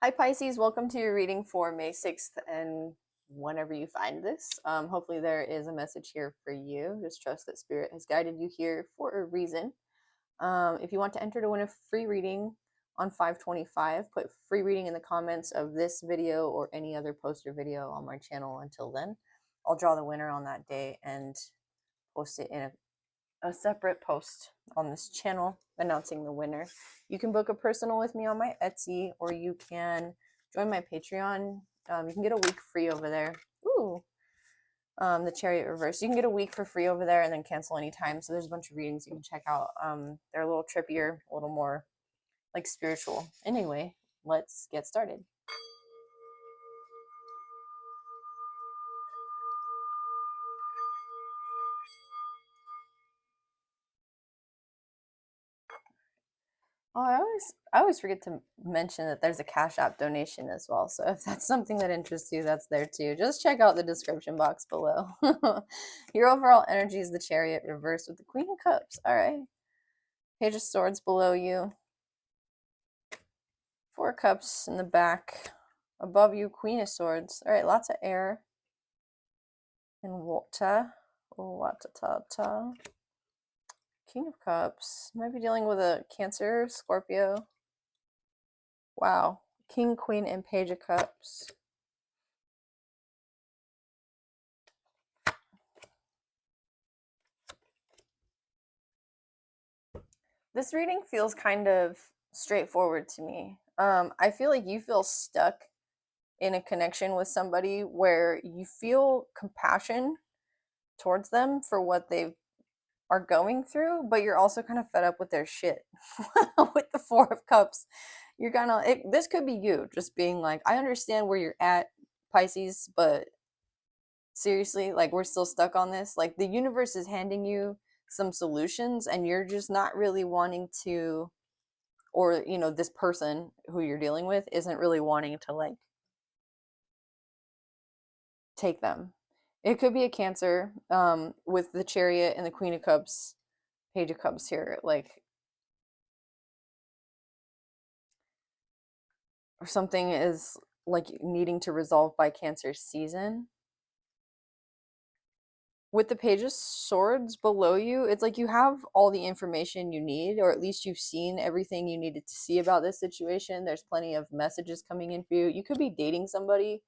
Hi Pisces, welcome to your reading for May 6th and whenever you find this. Hopefully there is a message here for you. Just trust that Spirit has guided you here for a reason. If you want to enter to win a free reading on 5/25, put free reading in the comments of this video or any other poster video on my channel. Until then, I'll draw the winner on that day and post it in a separate post on this channel announcing the winner. You can book a personal with me on my Etsy, or you can join my Patreon. You can get a week free over there. Ooh, the Chariot Reverse. You can get a week for free over there and then cancel anytime. So there's a bunch of readings you can check out. They're a little trippier, a little more like spiritual. Anyway, let's get started. Oh, I always forget to mention that there's a Cash App donation as well. So if that's something that interests you, that's there too. Just check out the description box below. Your overall energy is the Chariot reversed with the Queen of Cups. All right. Page of Swords below you. 4 Cups in the back. Above you, Queen of Swords. All right, lots of air. And water. Water. King of Cups. Might be dealing with a Cancer, Scorpio. Wow. King, Queen, and Page of Cups. This reading feels kind of straightforward to me. I feel like you feel stuck in a connection with somebody where you feel compassion towards them for what they are going through, but you're also kind of fed up with their shit. With the 4 of Cups, you're this could be you just being like, I understand where you're at, Pisces, but seriously, like, we're still stuck on this. Like, the universe is handing you some solutions and you're just not really wanting to, or this person who you're dealing with isn't really wanting to like take them. It could be a Cancer, with the Chariot and the Queen of Cups, Page of Cups here, like, or something is like needing to resolve by Cancer season. With the Page of Swords below you, it's like you have all the information you need, or at least you've seen everything you needed to see about this situation. There's plenty of messages coming in for you. You could be dating somebody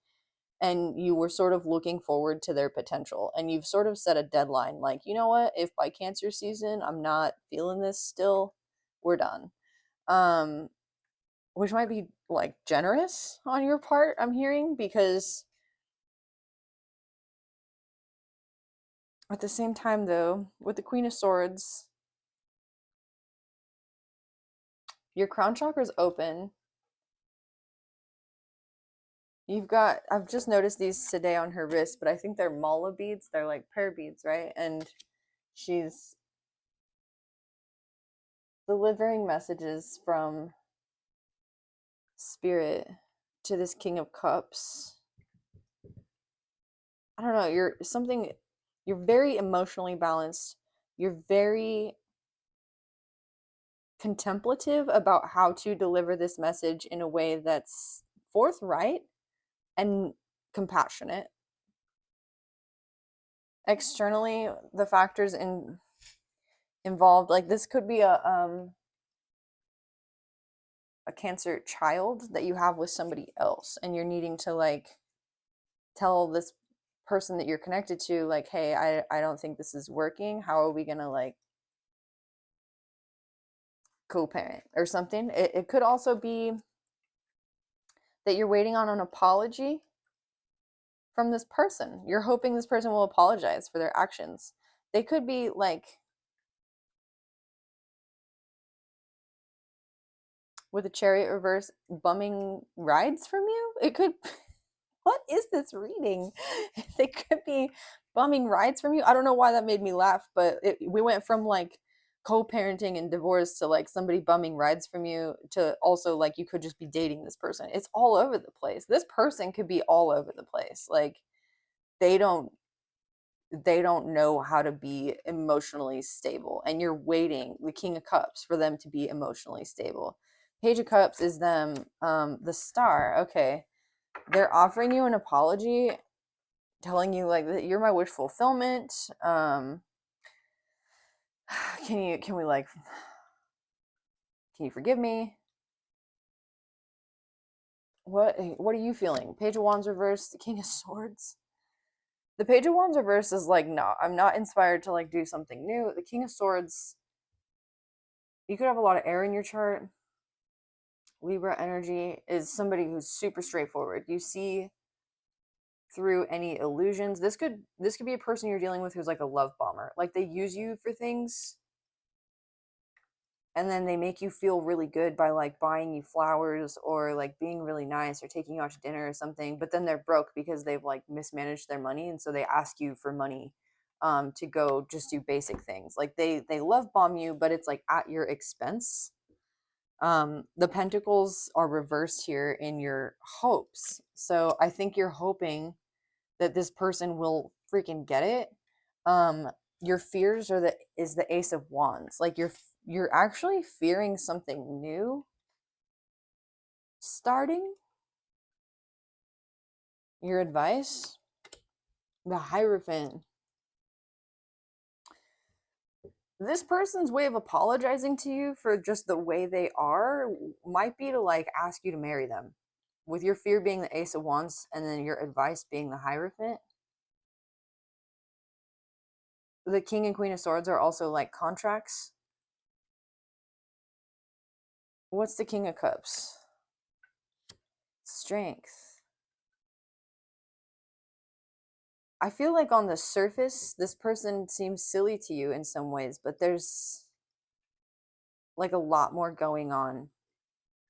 and you were sort of looking forward to their potential, and you've sort of set a deadline, like, you know what, if by Cancer season I'm not feeling this still, we're done. Which might be like generous on your part, I'm hearing, because at the same time, though, with the Queen of Swords, your crown chakra is open. I've just noticed these today on her wrist, but I think they're mala beads. They're like prayer beads, right? And she's delivering messages from Spirit to this King of Cups. I don't know, you're very emotionally balanced. You're very contemplative about how to deliver this message in a way that's forthright and compassionate. Externally, the factors involved, like, this could be a Cancer child that you have with somebody else, and you're needing to like tell this person that you're connected to, like, hey, I don't think this is working. How are we gonna like co-parent or something? It could also be that you're waiting on an apology from this person. You're hoping this person will apologize for their actions. They could be like, with a Chariot reverse, bumming rides from you. It could, what is this reading? They could be bumming rides from you. I don't know why that made me laugh, but we went from like co-parenting and divorce to like somebody bumming rides from you to also like you could just be dating this person. It's all over the place. This person could be all over the place. Like, they don't know how to be emotionally stable, and you're waiting, the King of Cups, for them to be emotionally stable. Page of Cups is them, the Star. Okay. They're offering you an apology, telling you like that you're my wish fulfillment. Can we like, can you forgive me? What are you feeling? Page of Wands reversed, the King of Swords. The Page of Wands reversed is like, no, I'm not inspired to like do something new. The King of Swords, you could have a lot of air in your chart. Libra energy is somebody who's super straightforward. You see through any illusions. This could be a person you're dealing with who's like a love bomber. Like they use you for things and then they make you feel really good by like buying you flowers or like being really nice or taking you out to dinner or something, but then they're broke because they've like mismanaged their money and so they ask you for money to go just do basic things. Like they love bomb you, but it's like at your expense. The pentacles are reversed here in your hopes. So I think you're hoping that this person will freaking get it. Your fears are the Ace of Wands. Like you're actually fearing something new starting. Your advice, the Hierophant. This person's way of apologizing to you for just the way they are might be to like ask you to marry them. With your fear being the Ace of Wands and then your advice being the Hierophant. The King and Queen of Swords are also like contracts. What's the King of Cups? Strength. I feel like on the surface, this person seems silly to you in some ways, but there's like a lot more going on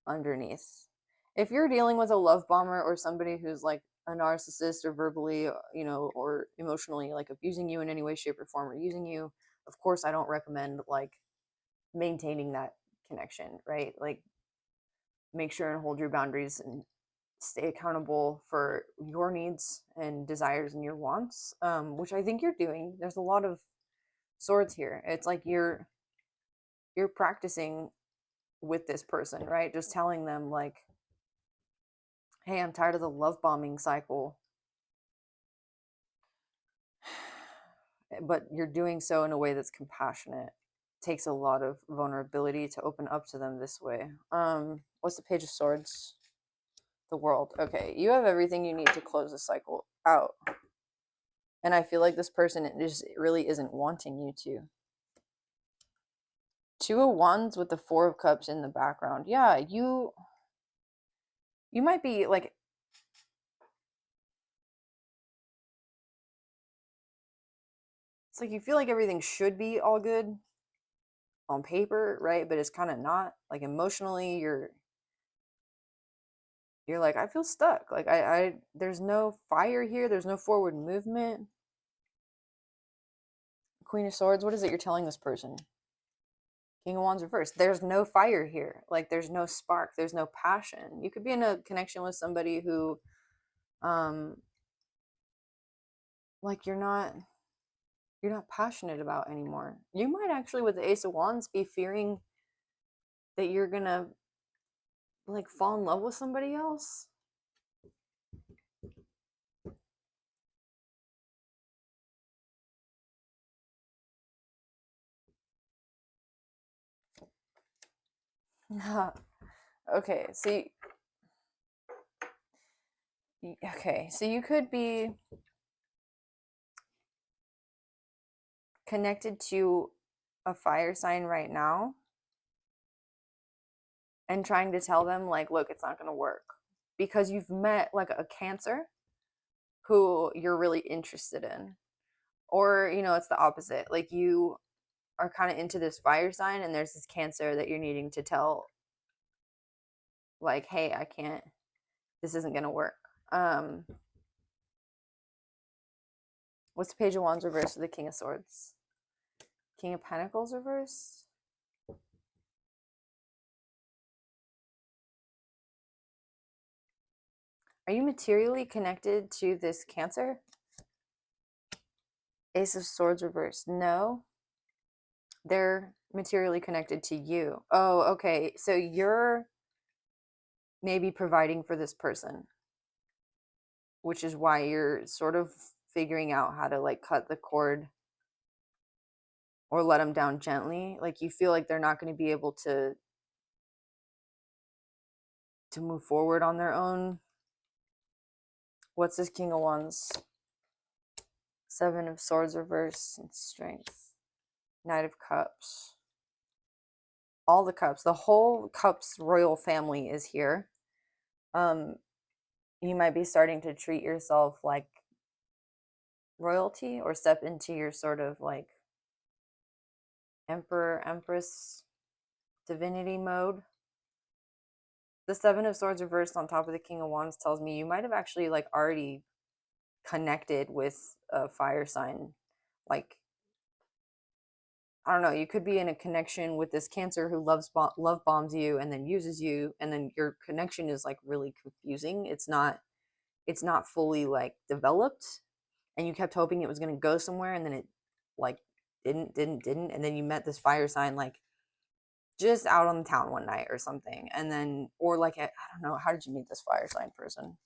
underneath. If you're dealing with a love bomber or somebody who's like a narcissist or verbally, or emotionally like abusing you in any way, shape, or form, or using you, of course, I don't recommend like maintaining that connection, right? Like, make sure and hold your boundaries and stay accountable for your needs and desires and your wants, which I think you're doing. There's a lot of swords here. It's like you're practicing with this person, right? Just telling them like, hey, I'm tired of the love bombing cycle. But you're doing so in a way that's compassionate. It takes a lot of vulnerability to open up to them this way. What's the Page of Swords? The World. Okay, you have everything you need to close the cycle out. And I feel like this person just really isn't wanting you to. Two of Wands with the Four of Cups in the background. Yeah, you might be like, it's like you feel like everything should be all good on paper, right? But it's kind of not. Like emotionally, you're like, I feel stuck. Like I there's no fire here. There's no forward movement. Queen of Swords. What is it you're telling this person? King of Wands reversed. There's no fire here. Like there's no spark. There's no passion. You could be in a connection with somebody who, like you're not passionate about anymore. You might actually, with the Ace of Wands, be fearing that you're gonna like fall in love with somebody else. Okay, so you could be connected to a fire sign right now and trying to tell them like, look, it's not going to work, because you've met like a Cancer who you're really interested in, or it's the opposite, like you are kind of into this fire sign and there's this Cancer that you're needing to tell like, hey, I can't, this isn't going to work. What's the Page of Wands reversed with the King of Swords? King of Pentacles reversed. Are you materially connected to this Cancer? Ace of Swords reversed. No, they're materially connected to you. Oh, okay. So you're maybe providing for this person, which is why you're sort of figuring out how to like cut the cord or let them down gently. Like you feel like they're not going to be able to move forward on their own. What's this King of Wands? Seven of Swords reverse and Strength. Knight of Cups. All the cups. The whole Cups royal family is here. You might be starting to treat yourself like royalty or step into your sort of like emperor, empress, divinity mode. The Seven of Swords reversed on top of the King of Wands tells me you might have actually like already connected with a fire sign. Like, I don't know, you could be in a connection with this Cancer who love bombs you and then uses you, and then your connection is like really confusing. It's not fully like developed, and you kept hoping it was going to go somewhere, and then it like didn't, and then you met this fire sign like just out on the town one night or something, and then or like I don't know, how did you meet this fire sign person?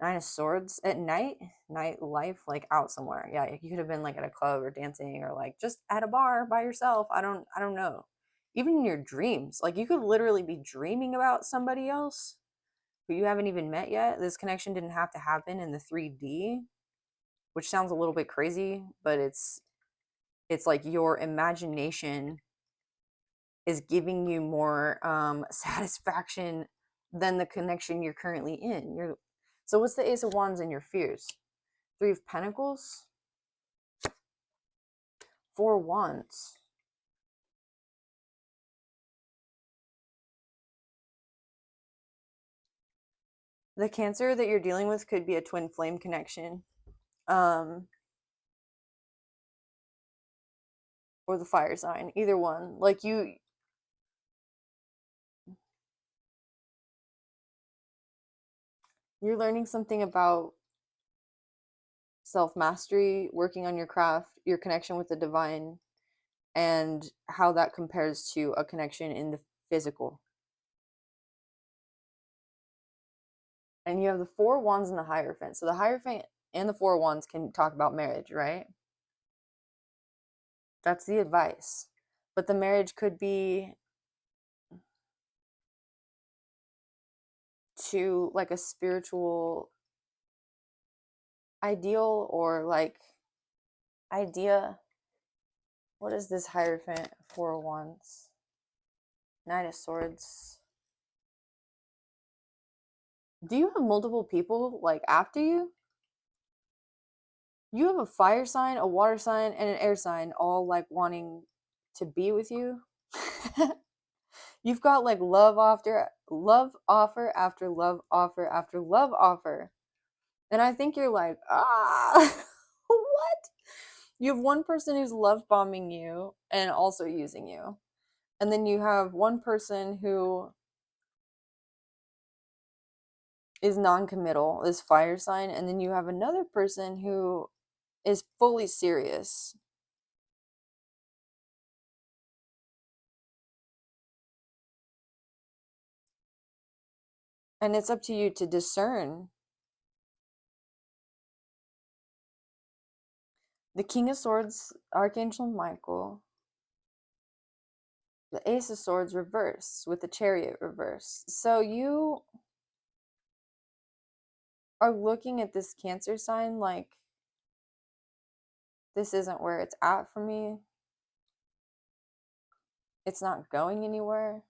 Nine of Swords at night, night life, like out somewhere. Yeah, you could have been like at a club or dancing or like just at a bar by yourself. I don't know. Even in your dreams, like you could literally be dreaming about somebody else who you haven't even met yet. This connection didn't have to happen in the 3D, which sounds a little bit crazy, but it's like your imagination is giving you more satisfaction than the connection you're currently in. So what's the Ace of Wands in your fears? Three of Pentacles, Four of Wands. The Cancer that you're dealing with could be a twin flame connection, or the fire sign. Either one. Like you're learning something about self mastery, working on your craft, your connection with the divine, and how that compares to a connection in the physical. And you have the Four of Wands and the Hierophant. So the Hierophant and the Four of Wands can talk about marriage, right? That's the advice. But the marriage could be to like a spiritual ideal or like idea. What is this Hierophant? Four of Wands. Nine of Swords. Do you have multiple people like after you? You have a fire sign, a water sign, and an air sign all like wanting to be with you. You've got like love offer after love offer after love offer. And I think you're like, what? You have one person who's love bombing you and also using you. And then you have one person who is non-committal, this fire sign, and then you have another person who is fully serious. And it's up to you to discern. The King of Swords, Archangel Michael. The Ace of Swords reverse with the Chariot reverse. So you are looking at this Cancer sign like, this isn't where it's at for me. It's not going anywhere.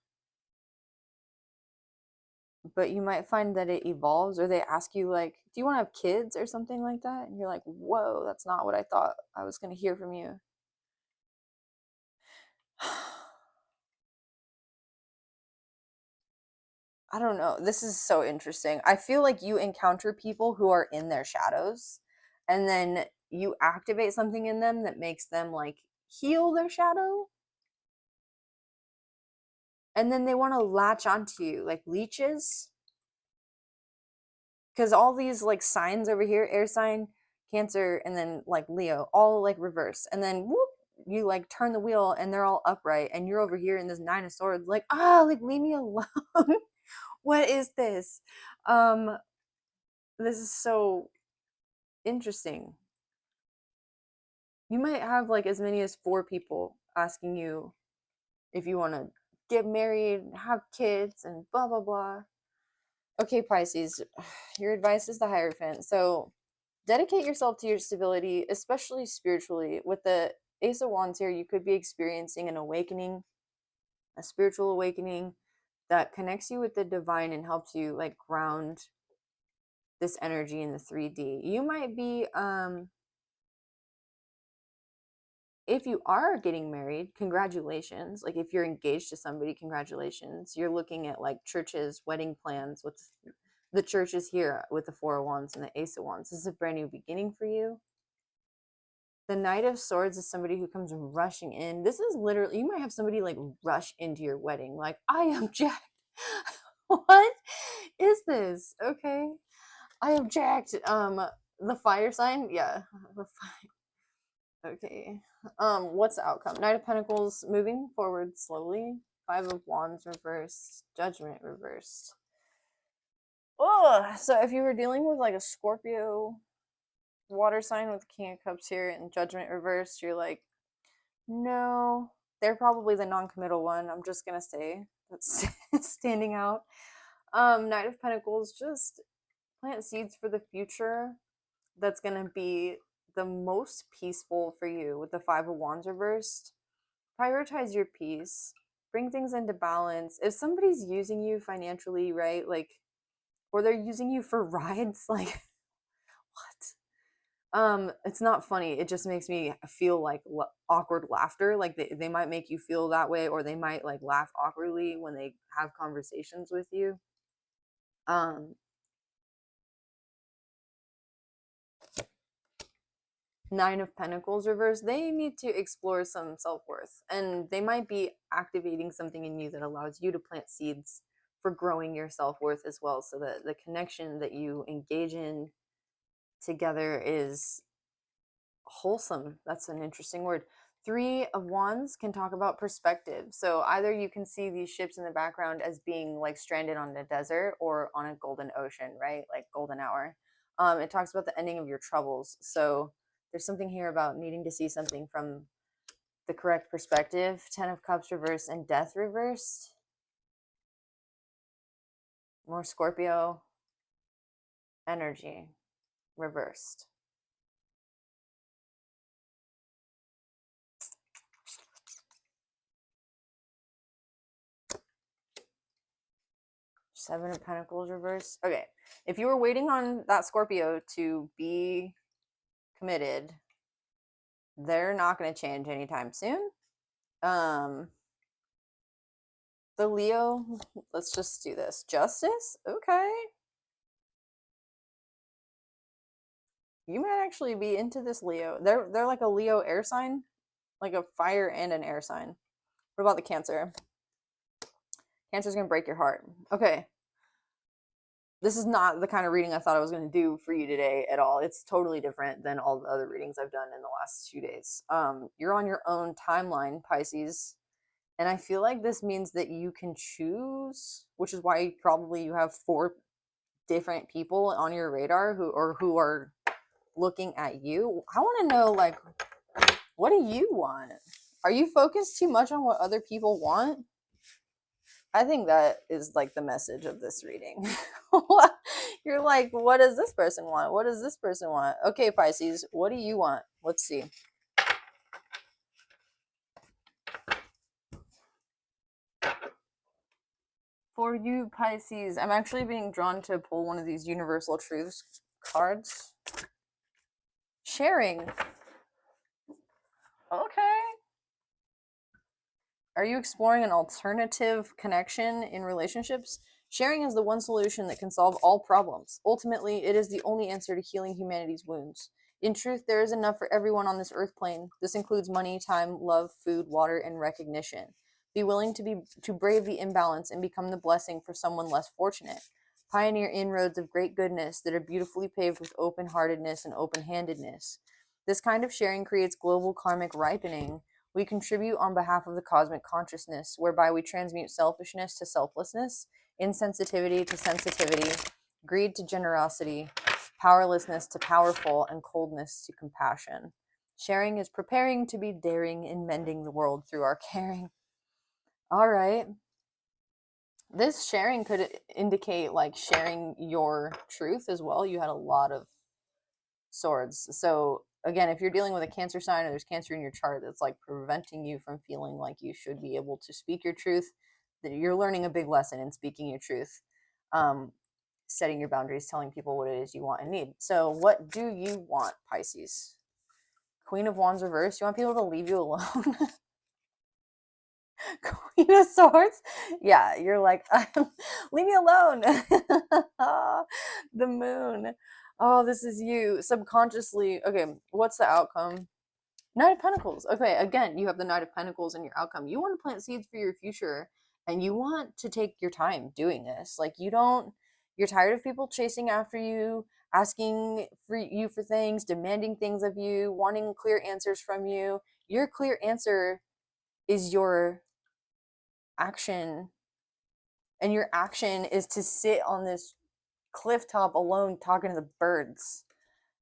But you might find that it evolves, or they ask you like, do you want to have kids or something like that? And you're like, whoa, that's not what I thought I was going to hear from you. I don't know. This is so interesting. I feel like you encounter people who are in their shadows, and then you activate something in them that makes them like heal their shadow. And then they want to latch onto you like leeches. Because all these like signs over here, air sign, Cancer, and then like Leo, all like reverse. And then whoop, you like turn the wheel and they're all upright, and you're over here in this Nine of Swords, like, like leave me alone. What is this? This is so interesting. You might have like as many as 4 people asking you if you want to get married, have kids, and blah blah blah. Okay, Pisces, your advice is the Hierophant. So dedicate yourself to your stability, especially spiritually. With the Ace of Wands here, you could be experiencing an awakening, a spiritual awakening that connects you with the divine and helps you like ground this energy in the 3D. You might be if you are getting married, congratulations. Like if you're engaged to somebody, congratulations. You're looking at like churches, wedding plans with the churches here with the 4 of Wands and the Ace of Wands. This is a brand new beginning for you. The Knight of Swords is somebody who comes rushing in. This is literally, you might have somebody like rush into your wedding. Like, I object. What is this? Okay. I object. The fire sign? Yeah. Okay. What's the outcome? Knight of Pentacles moving forward slowly. 5 of Wands reversed. Judgment reversed. Oh, so if you were dealing with like a Scorpio water sign with King of Cups here and Judgment reversed, you're like, no, they're probably the non-committal one. I'm just gonna say that's standing out. Knight of Pentacles, just plant seeds for the future. That's gonna be the most peaceful for you with the 5 of Wands reversed. Prioritize your peace. Bring things into balance. If somebody's using you financially, right, like, or they're using you for rides, like, what? It's not funny. It just makes me feel like awkward laughter. Like they might make you feel that way, or they might like laugh awkwardly when they have conversations with you. Nine of Pentacles reversed, they need to explore some self-worth, and they might be activating something in you that allows you to plant seeds for growing your self-worth as well, so that the connection that you engage in together is wholesome. That's an interesting word. 3 of Wands can talk about perspective. So either you can see these ships in the background as being like stranded on a desert or on a golden ocean, right? Like golden hour. It talks about the ending of your troubles. So there's something here about needing to see something from the correct perspective. 10 of Cups reversed and Death reversed. More Scorpio energy reversed. Seven of Pentacles reversed. Okay, if you were waiting on that Scorpio to be committed, they're not going to change anytime soon. The Leo, let's just do this. Justice, okay. You might actually be into this Leo. They're like a Leo air sign, like a fire and an air sign. What about the Cancer? Cancer's going to break your heart. Okay. This is not the kind of reading I thought I was going to do for you today at all. It's totally different than all the other readings I've done in the last 2 days. You're on your own timeline, Pisces. And I feel like this means that you can choose, which is why probably you have 4 different people on your radar who are looking at you. I want to know, like, what do you want? Are you focused too much on what other people want? I think that is like the message of this reading. You're like, what does this person want? What does this person want? Okay, Pisces, what do you want? Let's see. For you, Pisces, I'm actually being drawn to pull one of these Universal Truths cards. Sharing. Okay. Are you exploring an alternative connection in relationships? Sharing is the one solution that can solve all problems. Ultimately, it is the only answer to healing humanity's wounds. In truth, there is enough for everyone on this earth plane. This includes money, time, love, food, water, and recognition. Be willing to brave the imbalance and become the blessing for someone less fortunate. Pioneer inroads of great goodness that are beautifully paved with open-heartedness and open-handedness. This kind of sharing creates global karmic ripening. We contribute on behalf of the cosmic consciousness, whereby we transmute selfishness to selflessness, insensitivity to sensitivity, greed to generosity, powerlessness to powerful, and coldness to compassion. Sharing is preparing to be daring in mending the world through our caring. All right. This sharing could indicate like sharing your truth as well. You had a lot of swords. So again, if you're dealing with a Cancer sign or there's Cancer in your chart that's like preventing you from feeling like you should be able to speak your truth, that you're learning a big lesson in speaking your truth, setting your boundaries, telling people what it is you want and need. So what do you want, Pisces? Queen of Wands reversed. You want people to leave you alone? Queen of Swords. Yeah, you're like, leave me alone. The Moon. Oh, this is you subconsciously. Okay, what's the outcome? Knight of Pentacles. Okay, again, you have the Knight of Pentacles in your outcome. You want to plant seeds for your future, and you want to take your time doing this. Like, you're tired of people chasing after you, asking for you for things, demanding things of you, wanting clear answers from you. Your clear answer is your action, and your action is to sit on this cliff top alone talking to the birds.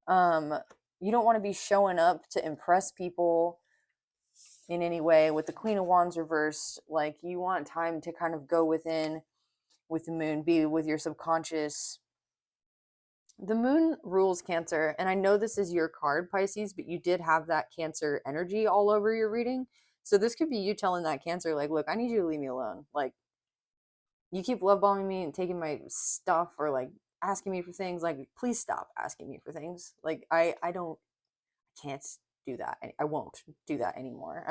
You don't want to be showing up to impress people in any way. With the Queen of Wands reversed, like, you want time to kind of go within with the Moon, be with your subconscious. The Moon rules Cancer, and I know this is your card, Pisces, but you did have that Cancer energy all over your reading. So this could be you telling that Cancer, like, look, I need you to leave me alone. Like, you keep love bombing me and taking my stuff, or like asking me for things. Like, please stop asking me for things. Like, I can't do that. I won't do that anymore.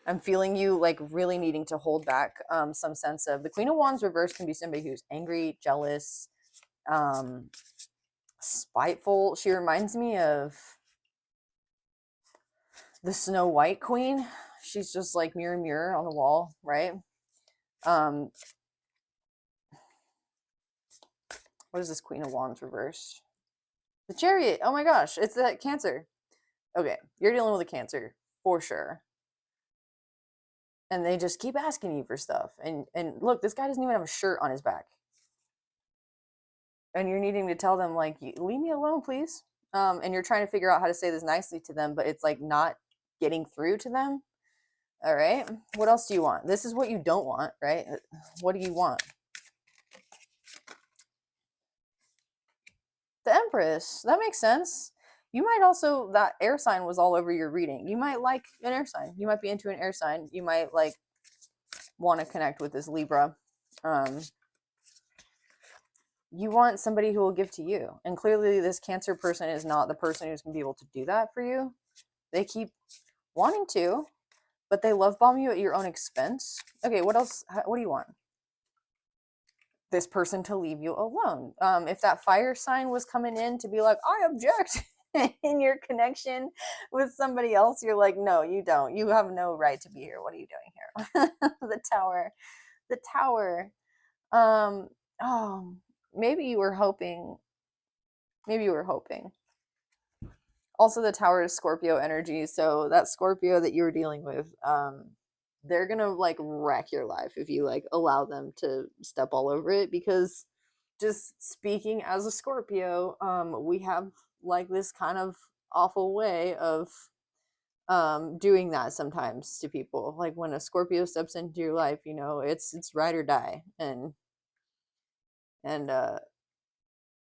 I'm feeling you like really needing to hold back some sense of. The Queen of Wands reverse can be somebody who's angry, jealous, spiteful. She reminds me of the Snow White Queen. She's just like mirror, mirror on the wall, right? What is this Queen of Wands reversed? The Chariot. Oh my gosh, it's that Cancer. Okay, you're dealing with a Cancer for sure. And they just keep asking you for stuff. And look, this guy doesn't even have a shirt on his back. And you're needing to tell them, like, leave me alone, please. And you're trying to figure out how to say this nicely to them, but it's like not getting through to them. All right. What else do you want? This is what you don't want, right? What do you want? The Empress. That makes sense. You might also, that air sign was all over your reading. You might like an air sign. You might be into an air sign. You might like want to connect with this Libra. You want somebody who will give to you. And clearly this Cancer person is not the person who's going to be able to do that for you. They keep wanting to, but they love bomb you at your own expense. Okay, what else? What do you want? This person to leave you alone. If that fire sign was coming in to be like, I object in your connection with somebody else, you're like, no, you don't. You have no right to be here. What are you doing here? The Tower. The Tower. Oh, maybe you were hoping. Maybe you were hoping. Also, the Tower is Scorpio energy, so that Scorpio that you were dealing with, they're gonna like wreck your life if you like allow them to step all over it. Because just speaking as a Scorpio, we have like this kind of awful way of doing that sometimes to people. Like, when a Scorpio steps into your life, you know, it's ride or die, and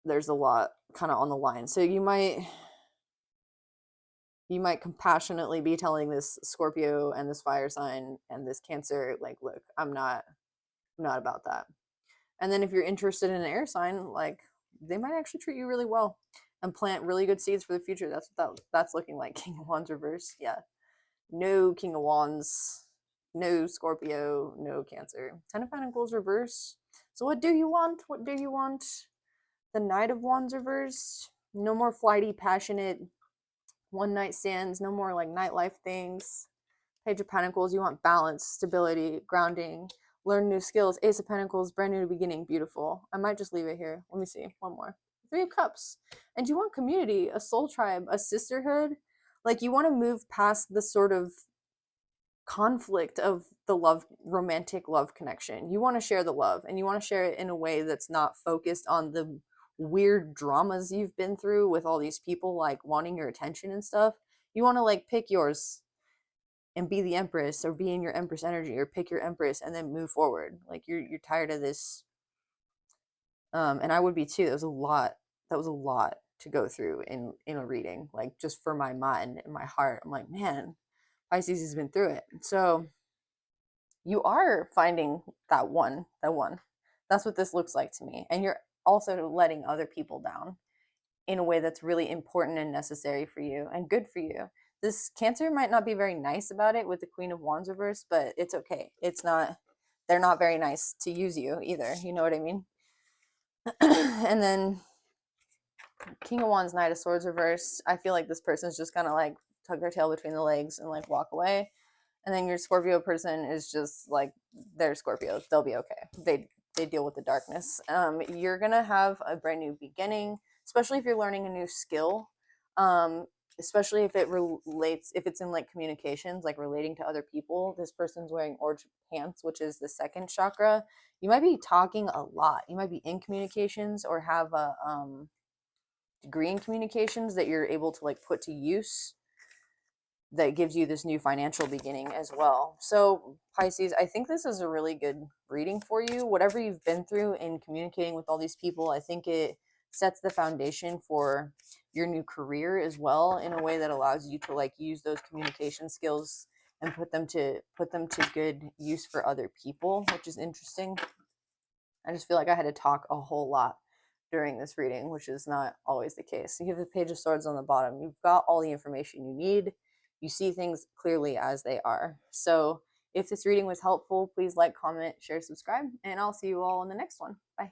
there's a lot kind of on the line. So you might compassionately be telling this Scorpio and this fire sign and this Cancer, like, look, I'm not about that. And then if you're interested in an air sign, like, they might actually treat you really well and plant really good seeds for the future. That's what that's looking like. King of Wands reverse. Yeah. No King of Wands, no Scorpio, no Cancer. Ten of Pentacles reverse. So what do you want? What do you want? The Knight of Wands reversed. No more flighty, passionate one night stands, no more like nightlife things. Page of Pentacles, you want balance, stability, grounding, learn new skills. Ace of Pentacles, brand new beginning, beautiful. I might just leave it here. Let me see, one more. Three of Cups. And you want community, a soul tribe, a sisterhood. Like, you want to move past the sort of conflict of the romantic love connection. You want to share the love, and you want to share it in a way that's not focused on the weird dramas you've been through with all these people like wanting your attention and stuff. You want to like pick yours and be the empress, or be in your empress energy, or pick your empress and then move forward. Like you're tired of this. And I would be too. That was a lot to go through in a reading, like just for my mind and my heart. I'm like, man, Pisces has been through it. So you are finding that one. That's what this looks like to me. And you're also letting other people down in a way that's really important and necessary for you and good for you. This Cancer might not be very nice about it with the Queen of Wands reverse, but it's okay. It's not, they're not very nice to use you either. You know what I mean? And then King of Wands, Knight of Swords reverse. I feel like this person's just gonna like tuck their tail between the legs and like walk away. And then your Scorpio person is just like, they're Scorpios. They'll be okay. They deal with the darkness. You're gonna have a brand new beginning, especially if you're learning a new skill. Especially if it relates, if it's in like communications, like relating to other people. This person's wearing orange pants, which is the second chakra. You might be talking a lot. You might be in communications or have a degree in communications that you're able to like put to use, that gives you this new financial beginning as well. So Pisces, I think this is a really good reading for you. Whatever you've been through in communicating with all these people, I think it sets the foundation for your new career as well, in a way that allows you to like use those communication skills and put them to good use for other people, which is interesting. I just feel like I had to talk a whole lot during this reading, which is not always the case. You have the Page of Swords on the bottom. You've got all the information you need. You see things clearly as they are. So if this reading was helpful, please like, comment, share, subscribe, and I'll see you all in the next one. Bye.